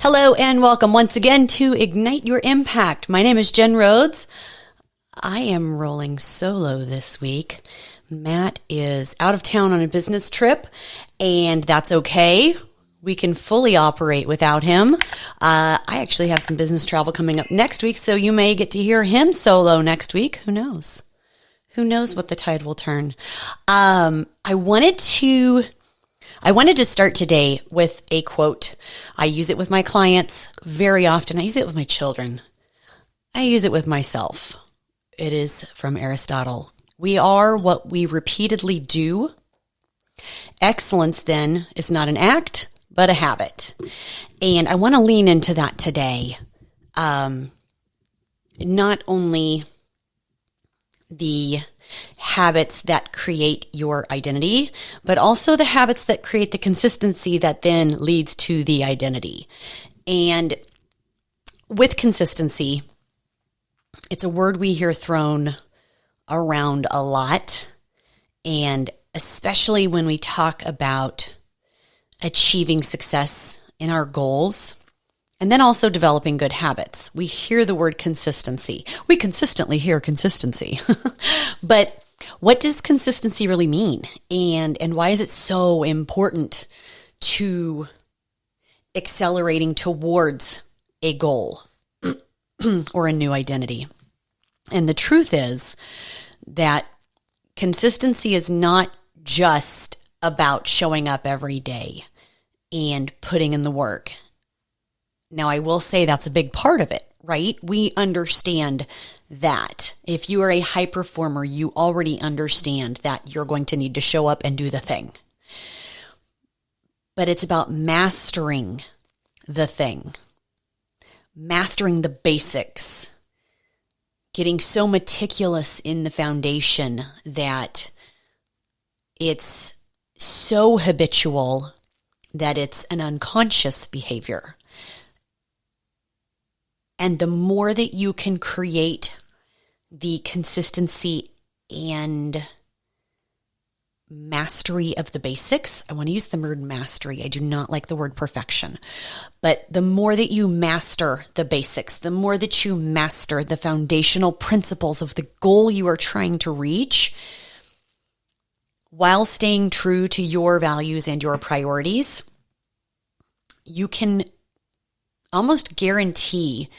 Hello and welcome once again to Ignite Your Impact. My name is Jen Rhodes. I am rolling solo this week. Matt is out of town on a business trip, and that's okay. We can fully operate without him. I actually have some business travel coming up next week, so you may get to hear him solo next week. Who knows? Who knows what the tide will turn? I wanted to start today with a quote. I use it with my clients very often. I use it with my children. I use it with myself. It is from Aristotle. We are what we repeatedly do. Excellence, then, is not an act, but a habit. And I want to lean into that today. Not only the habits that create your identity, but also the habits that create the consistency that then leads to the identity. And with consistency, it's a word we hear thrown around a lot, and especially when we talk about achieving success in our goals, and then also developing good habits. We hear the word consistency. We consistently hear consistency. But what does consistency really mean? And why is it so important to accelerating towards a goal or a new identity? And the truth is that consistency is not just about showing up every day and putting in the work. Now, I will say that's a big part of it, right? We understand that. If you are a high performer, you already understand that you're going to need to show up and do the thing. But it's about mastering the thing, mastering the basics, getting so meticulous in the foundation that it's so habitual that it's an unconscious behavior. And the more that you can create the consistency and mastery of the basics, I want to use the word mastery. I do not like the word perfection. But the more that you master the basics, the more that you master the foundational principles of the goal you are trying to reach, while staying true to your values and your priorities, you can almost guarantee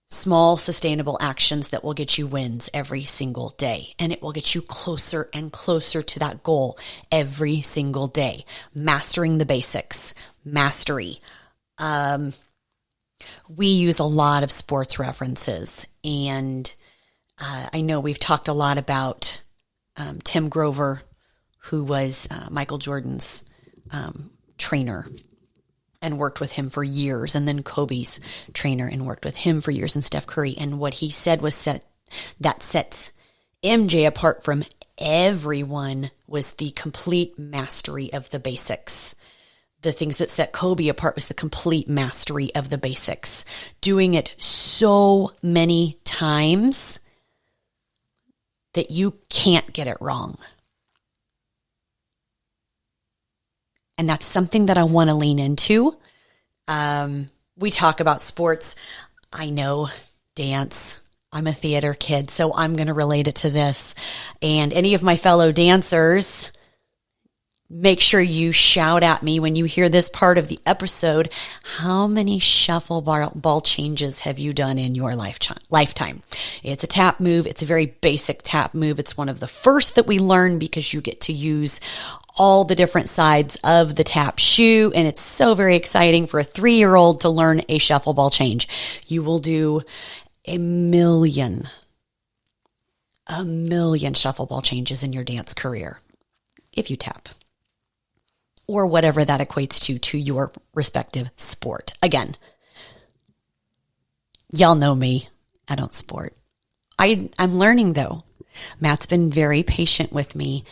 small, sustainable actions that will get you wins every single day. And it will get you closer and closer to that goal every single day. Mastering the basics, mastery. We use a lot of sports references. And I know we've talked a lot about Tim Grover, who was Michael Jordan's trainer, and worked with him for years, and then Kobe's trainer and worked with him for years, and Steph Curry. And what he said was that sets MJ apart from everyone was the complete mastery of the basics. The things that set Kobe apart was the complete mastery of the basics. Doing it so many times that you can't get it wrong. And that's something that I want to lean into. We talk about sports. I know dance. I'm a theater kid, so I'm going to relate it to this. And any of my fellow dancers, make sure you shout at me when you hear this part of the episode. How many shuffle ball changes have you done in your lifetime? It's a tap move. It's a very basic tap move. It's one of the first that we learn because you get to use all the different sides of the tap shoe. And it's so very exciting for a 3-year-old to learn a shuffle ball change. You will do a million shuffle ball changes in your dance career if you tap, or whatever that equates to your respective sport. Again, y'all know me. I don't sport. I'm learning though. Matt's been very patient with me.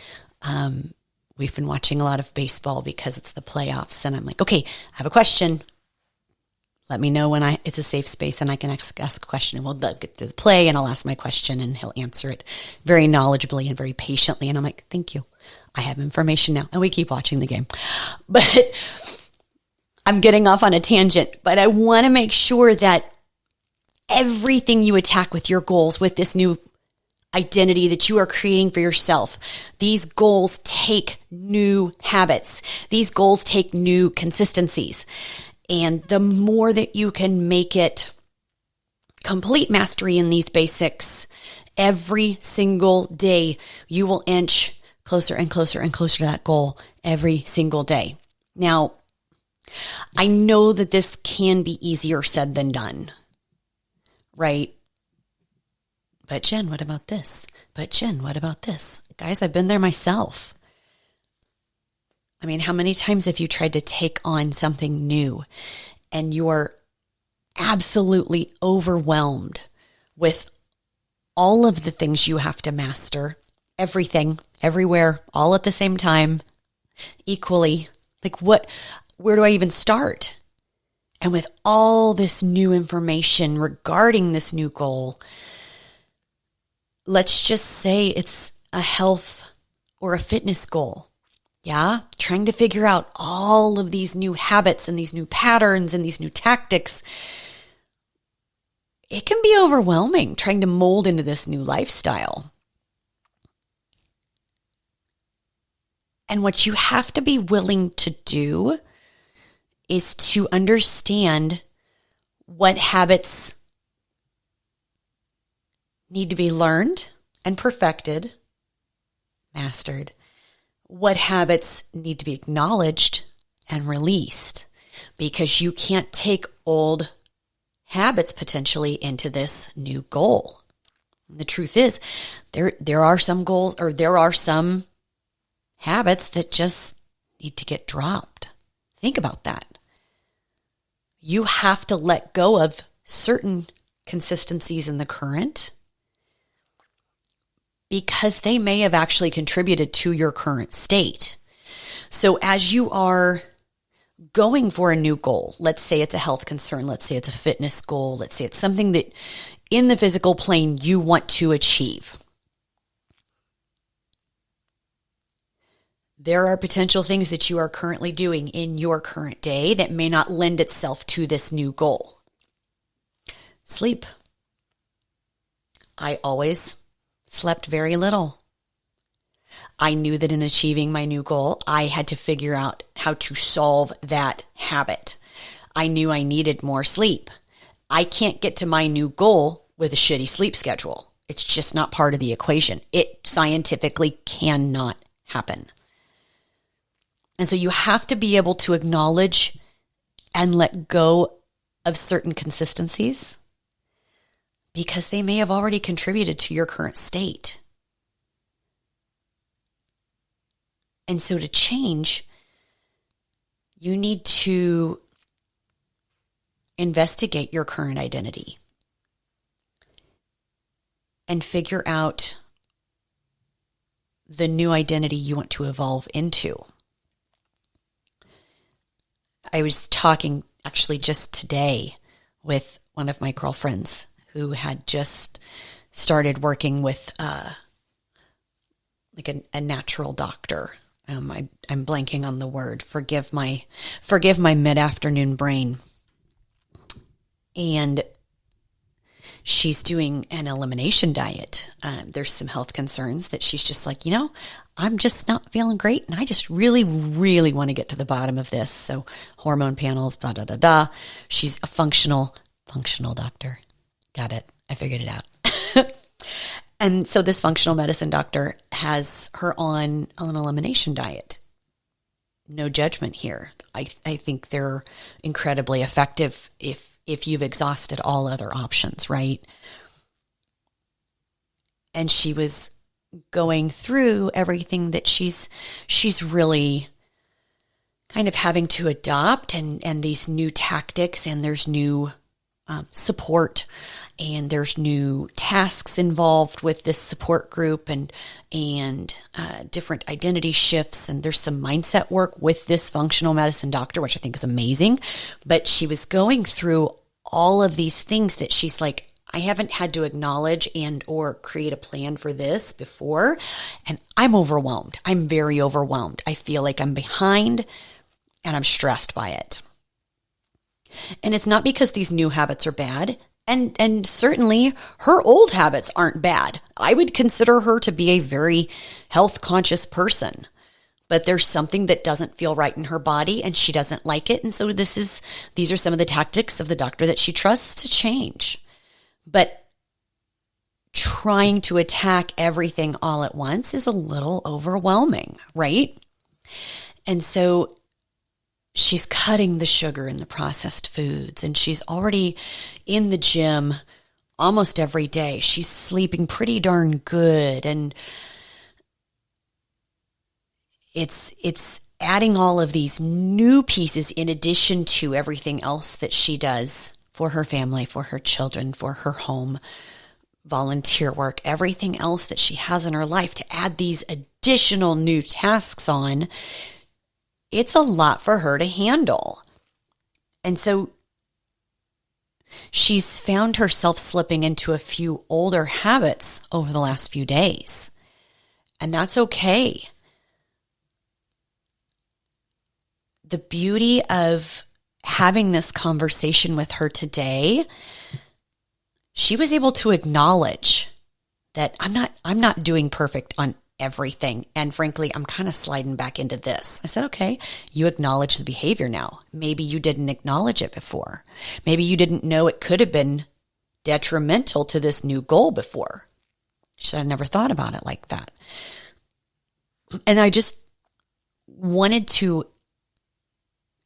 We've been watching a lot of baseball because it's the playoffs, and I'm like, okay, I have a question. Let me know when it's a safe space and I can ask a question, and we'll get through the play, and I'll ask my question and he'll answer it very knowledgeably and very patiently. And I'm like, thank you. I have information now, and we keep watching the game. But I'm getting off on a tangent, but I want to make sure that everything you attack with your goals, with this new identity that you are creating for yourself, these goals take new habits. These goals take new consistencies. And the more that you can make it complete mastery in these basics, every single day, you will inch closer and closer and closer to that goal every single day. Now, I know that this can be easier said than done, right? But Jen, what about this? But Jen, what about this? Guys, I've been there myself. I mean, how many times have you tried to take on something new and you're absolutely overwhelmed with all of the things you have to master, everything, everywhere, all at the same time, equally? Like where do I even start? And with all this new information regarding this new goal, let's just say it's a health or a fitness goal. Yeah, trying to figure out all of these new habits and these new patterns and these new tactics. It can be overwhelming trying to mold into this new lifestyle. And what you have to be willing to do is to understand what habits need to be learned and perfected, mastered, what habits need to be acknowledged and released, because you can't take old habits potentially into this new goal. And the truth is, there are some goals, or there are some habits that just need to get dropped. Think about that. You have to let go of certain consistencies in the current because they may have actually contributed to your current state. So as you are going for a new goal, let's say it's a health concern, let's say it's a fitness goal, let's say it's something that in the physical plane you want to achieve. There are potential things that you are currently doing in your current day that may not lend itself to this new goal. Sleep. I always slept very little. I knew that in achieving my new goal, I had to figure out how to solve that habit. I knew I needed more sleep. I can't get to my new goal with a shitty sleep schedule. It's just not part of the equation. It scientifically cannot happen. And so you have to be able to acknowledge and let go of certain consistencies because they may have already contributed to your current state. And so to change, you need to investigate your current identity and figure out the new identity you want to evolve into. I was talking actually just today with one of my girlfriends who had just started working with like a natural doctor. I'm blanking on the word. Forgive my mid-afternoon brain. And she's doing an elimination diet. There's some health concerns that she's just like, I'm just not feeling great. And I just really, really want to get to the bottom of this. So hormone panels, blah, blah, blah, blah. She's a functional doctor. Got it. I figured it out. And so this functional medicine doctor has her on an elimination diet. No judgment here. I think they're incredibly effective if you've exhausted all other options, right? And she was going through everything that she's really kind of having to adopt and these new tactics, and there's new support, and there's new tasks involved with this support group and different identity shifts, and there's some mindset work with this functional medicine doctor, which I think is amazing. But she was going through all of these things that she's like, I haven't had to acknowledge and or create a plan for this before, and I'm overwhelmed. I'm very overwhelmed. I feel like I'm behind and I'm stressed by it. And it's not because these new habits are bad. And certainly her old habits aren't bad. I would consider her to be a very health conscious person. But there's something that doesn't feel right in her body and she doesn't like it. And so these are some of the tactics of the doctor that she trusts to change. But trying to attack everything all at once is a little overwhelming, right? And so she's cutting the sugar and the processed foods, and she's already in the gym almost every day. She's sleeping pretty darn good, and it's adding all of these new pieces in addition to everything else that she does for her family, for her children, for her home, volunteer work, everything else that she has in her life. To add these additional new tasks on, it's a lot for her to handle. And so she's found herself slipping into a few older habits over the last few days. And that's okay. The beauty of having this conversation with her today, she was able to acknowledge that I'm not doing perfect on everything. And frankly, I'm kind of sliding back into this. I said, okay, you acknowledge the behavior now. Maybe you didn't acknowledge it before. Maybe you didn't know it could have been detrimental to this new goal before. She said, I never thought about it like that. And I just wanted to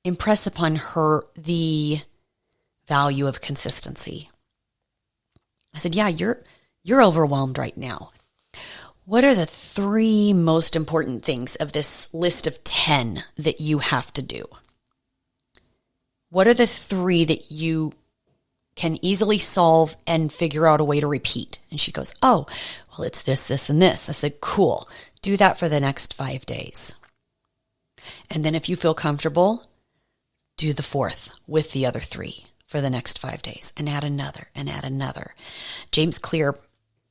impress upon her the value of consistency. I said, yeah, you're overwhelmed right now. What are the 3 most important things of this list of 10 that you have to do? What are the 3 that you can easily solve and figure out a way to repeat? And she goes, oh, well, it's this, this, and this. I said, cool. Do that for the next 5 days. And then if you feel comfortable, do the 4th with the other 3 for the next 5 days, and add another and add another. James Clear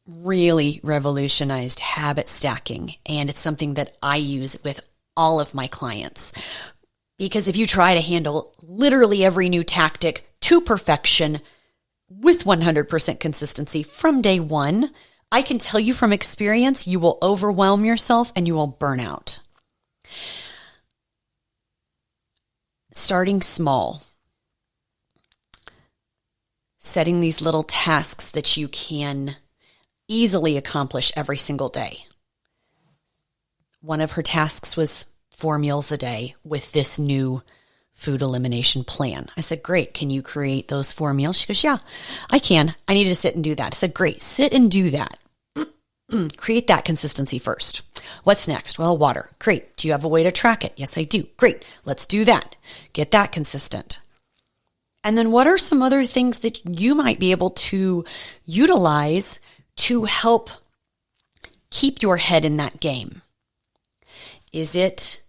really revolutionized habit stacking, and it's something that I use with all of my clients. Because if you try to handle literally every new tactic to perfection with 100% consistency from day one, I can tell you from experience, you will overwhelm yourself and you will burn out. Starting small. Setting these little tasks that you can easily accomplish every single day. One of her tasks was 4 meals a day with this new food elimination plan. I said, great. Can you create those 4 meals? She goes, yeah, I can. I need to sit and do that. I said, great. Sit and do that. Create that consistency first. What's next? Well, water. Great. Do you have a way to track it? Yes, I do. Great. Let's do that. Get that consistent. And then what are some other things that you might be able to utilize to help keep your head in that game? Is it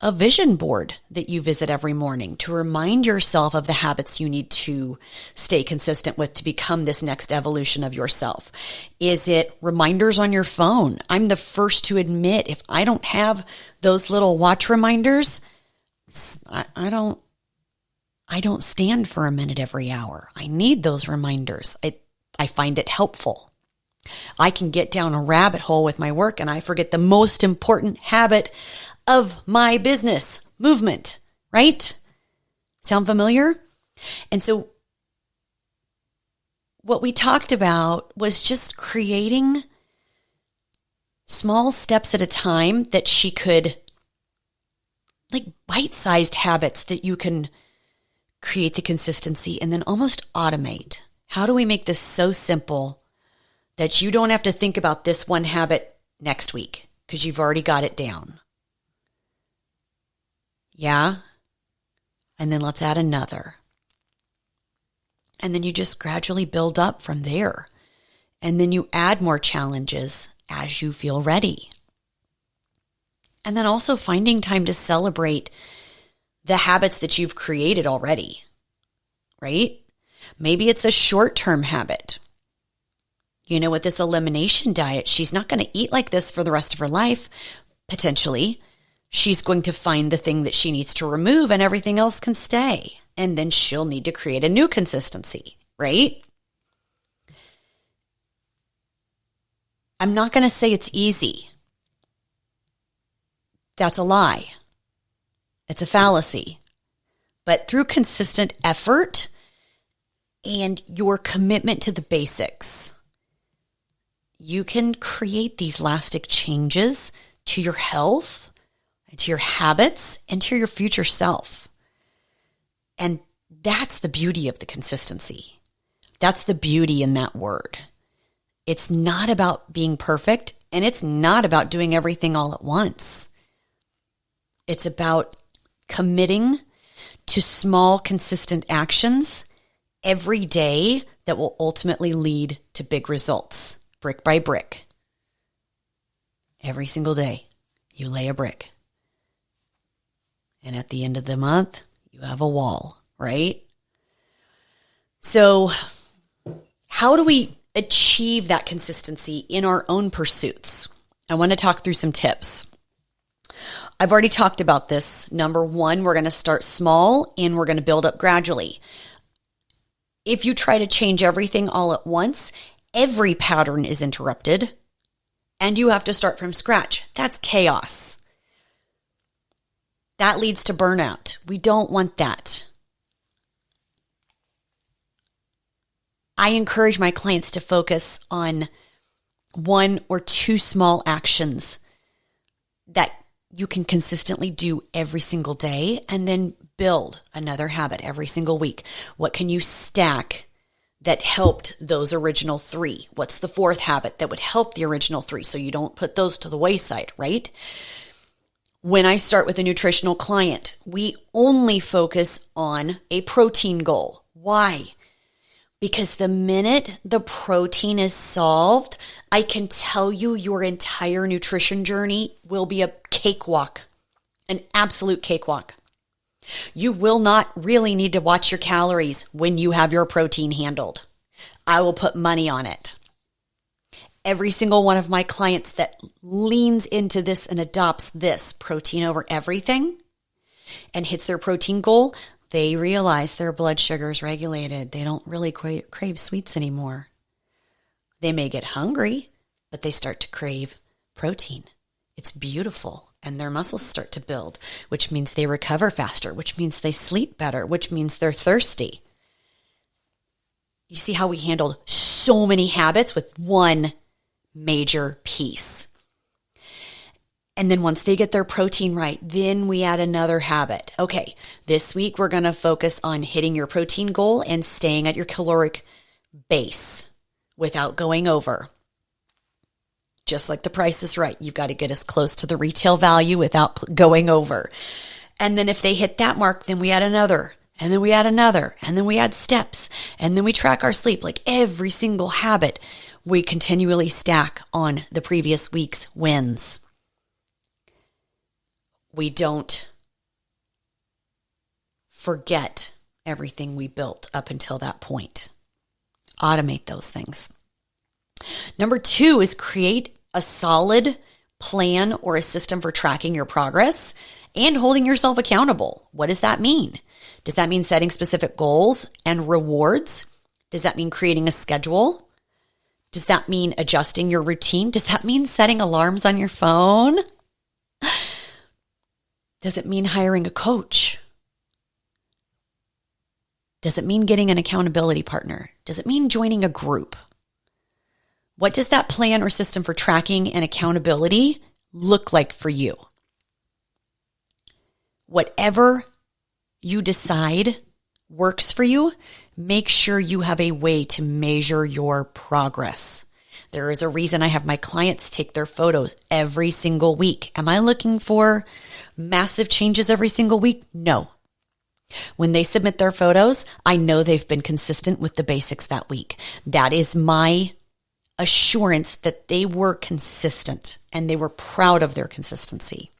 a vision board that you visit every morning to remind yourself of the habits you need to stay consistent with to become this next evolution of yourself? Is it reminders on your phone? I'm the first to admit, if I don't have those little watch reminders, I don't stand for a minute every hour. I need those reminders. I find it helpful. I can get down a rabbit hole with my work and I forget the most important habit of my business, movement, right? Sound familiar? And so what we talked about was just creating small steps at a time that she could, like bite-sized habits that you can create the consistency and then almost automate. How do we make this so simple that you don't have to think about this one habit next week because you've already got it down? Yeah. And then let's add another. And then you just gradually build up from there. And then you add more challenges as you feel ready. And then also finding time to celebrate the habits that you've created already, right? Maybe it's a short-term habit. You know, with this elimination diet, she's not going to eat like this for the rest of her life, potentially. she's going to find the thing that she needs to remove and everything else can stay. And then she'll need to create a new consistency, right? I'm not going to say it's easy. That's a lie. It's a fallacy. But through consistent effort and your commitment to the basics, you can create these lasting changes to your health, and to your habits, and to your future self. And that's the beauty of the consistency. That's the beauty in that word. It's not about being perfect, and it's not about doing everything all at once. It's about committing to small, consistent actions every day that will ultimately lead to big results, brick by brick. Every single day, you lay a brick. And at the end of the month, you have a wall, right? So how do we achieve that consistency in our own pursuits? I want to talk through some tips. I've already talked about this. Number one, we're going to start small and we're going to build up gradually. If you try to change everything all at once, every pattern is interrupted and you have to start from scratch. That's chaos. That leads to burnout. We don't want that. I encourage my clients to focus on one or two small actions that you can consistently do every single day and then build another habit every single week. What can you stack that helped those original three? What's the fourth habit that would help the original three so you don't put those to the wayside, right? When I start with a nutritional client, we only focus on a protein goal. Why? Because the minute the protein is solved, I can tell you your entire nutrition journey will be a cakewalk, an absolute cakewalk. You will not really need to watch your calories when you have your protein handled. I will put money on it. Every single one of my clients that leans into this and adopts this protein over everything and hits their protein goal, they realize their blood sugar is regulated. They don't really crave sweets anymore. They may get hungry, but they start to crave protein. It's beautiful. And their muscles start to build, which means they recover faster, which means they sleep better, which means they're thirsty. You see how we handled so many habits with one major piece. And then once they get their protein right, then we add another habit. Okay, this week we're going to focus on hitting your protein goal and staying at your caloric base without going over. Just like the Price is Right, you've got to get as close to the retail value without going over. And then if they hit that mark, then we add another, and then we add another, and then we add steps, and then we track our sleep. Like every single habit, we continually stack on the previous week's wins. We don't forget everything we built up until that point. Automate those things. Number two is create a solid plan or a system for tracking your progress and holding yourself accountable. What does that mean? Does that mean setting specific goals and rewards? Does that mean creating a schedule? Does that mean adjusting your routine? Does that mean setting alarms on your phone? Does it mean hiring a coach? Does it mean getting an accountability partner? Does it mean joining a group? What does that plan or system for tracking and accountability look like for you? Whatever you decide works for you, make sure you have a way to measure your progress. There is a reason I have my clients take their photos every single week. Am I looking for massive changes every single week? No. When they submit their photos, I know they've been consistent with the basics that week. That is my assurance that they were consistent and they were proud of their consistency.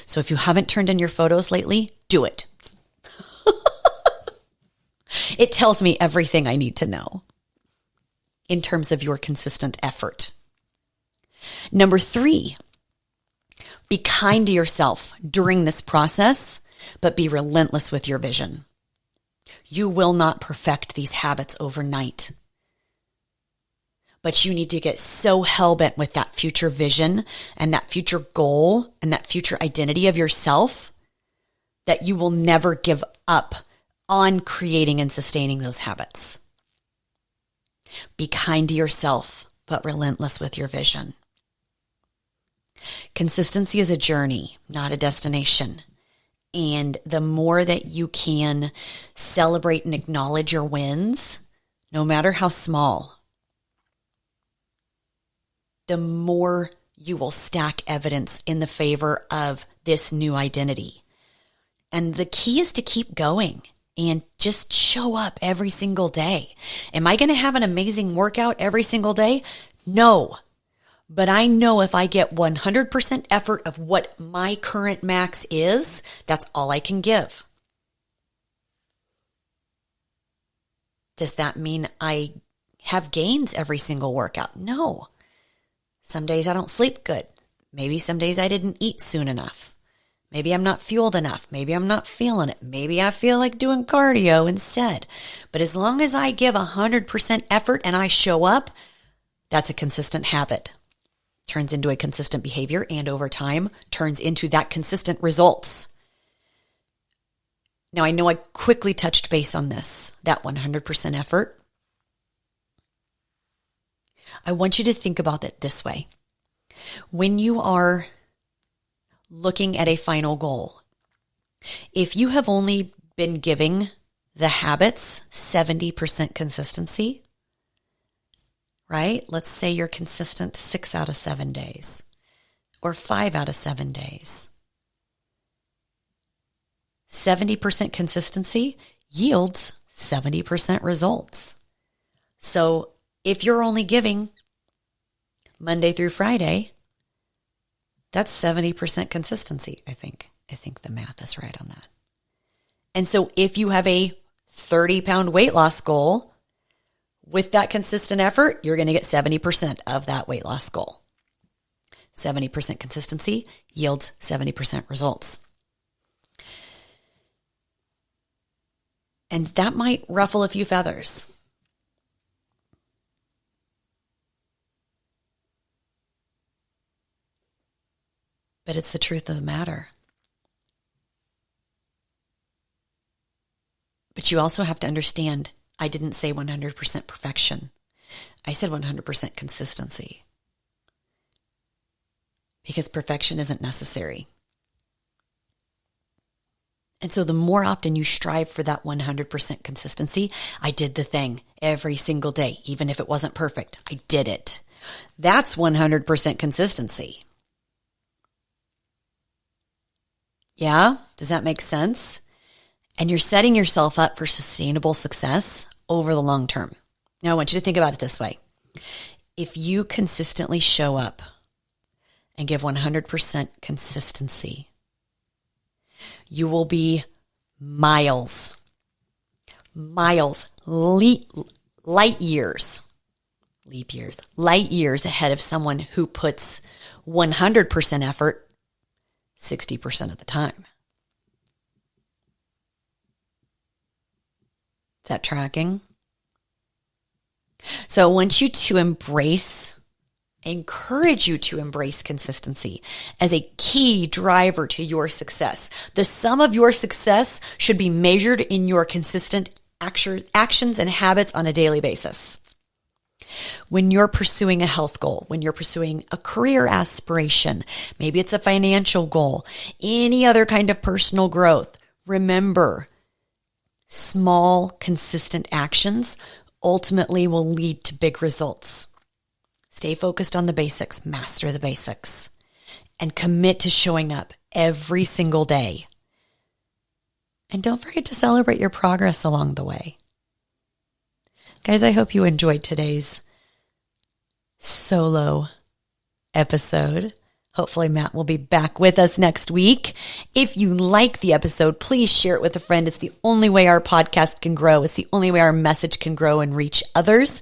So if you haven't turned in your photos lately, do it. It tells me everything I need to know in terms of your consistent effort. Number 3, Be kind to yourself during this process, but be relentless with your vision. You will not perfect these habits overnight. But you need to get so hell-bent with that future vision and that future goal and that future identity of yourself that you will never give up on creating and sustaining those habits. Be kind to yourself, but relentless with your vision. Consistency is a journey, not a destination. And the more that you can celebrate and acknowledge your wins, no matter how small, the more you will stack evidence in the favor of this new identity. And the key is to keep going and just show up every single day. Am I going to have an amazing workout every single day? No. But I know if I get 100% effort of what my current max is, that's all I can give. Does that mean I have gains every single workout? No. Some days I don't sleep good. Maybe some days I didn't eat soon enough. Maybe I'm not fueled enough. Maybe I'm not feeling it. Maybe I feel like doing cardio instead. But as long as I give 100% effort and I show up, that's a consistent habit. Turns into a consistent behavior, and over time turns into that consistent results. Now, I know I quickly touched base on this, that 100% effort. I want you to think about it this way. When you are looking at a final goal, if you have only been giving the habits 70% consistency, right? Let's say you're consistent 6 out of 7 days or 5 out of 7 days. 70% consistency yields 70% results. So if you're only giving Monday through Friday, that's 70% consistency, I think. I think the math is right on that. And so if you have a 30-pound weight loss goal, with that consistent effort, you're going to get 70% of that weight loss goal. 70% consistency yields 70% results. And that might ruffle a few feathers. But it's the truth of the matter. But you also have to understand, I didn't say 100% perfection. I said 100% consistency. Because perfection isn't necessary. And so the more often you strive for that 100% consistency, I did the thing every single day, even if it wasn't perfect. I did it. That's 100% consistency. Yeah? Does that make sense? And you're setting yourself up for sustainable success over the long term. Now, I want you to think about it this way. If you consistently show up and give 100% consistency, you will be light years ahead of someone who puts 100% effort 60% of the time. Is that tracking? So I want you to encourage you to embrace consistency as a key driver to your success. The sum of your success should be measured in your consistent actions and habits on a daily basis. When you're pursuing a health goal, when you're pursuing a career aspiration, maybe it's a financial goal, any other kind of personal growth, remember, small, consistent actions ultimately will lead to big results. Stay focused on the basics, master the basics, and commit to showing up every single day. And don't forget to celebrate your progress along the way. Guys, I hope you enjoyed today's solo episode. Hopefully Matt will be back with us next week. If you like the episode, please share it with a friend. It's the only way our podcast can grow. It's the only way our message can grow and reach others.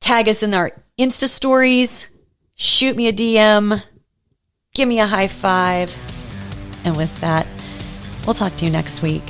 Tag us in our Insta stories. Shoot me a DM. give me a high five. And with that, we'll talk to you next week.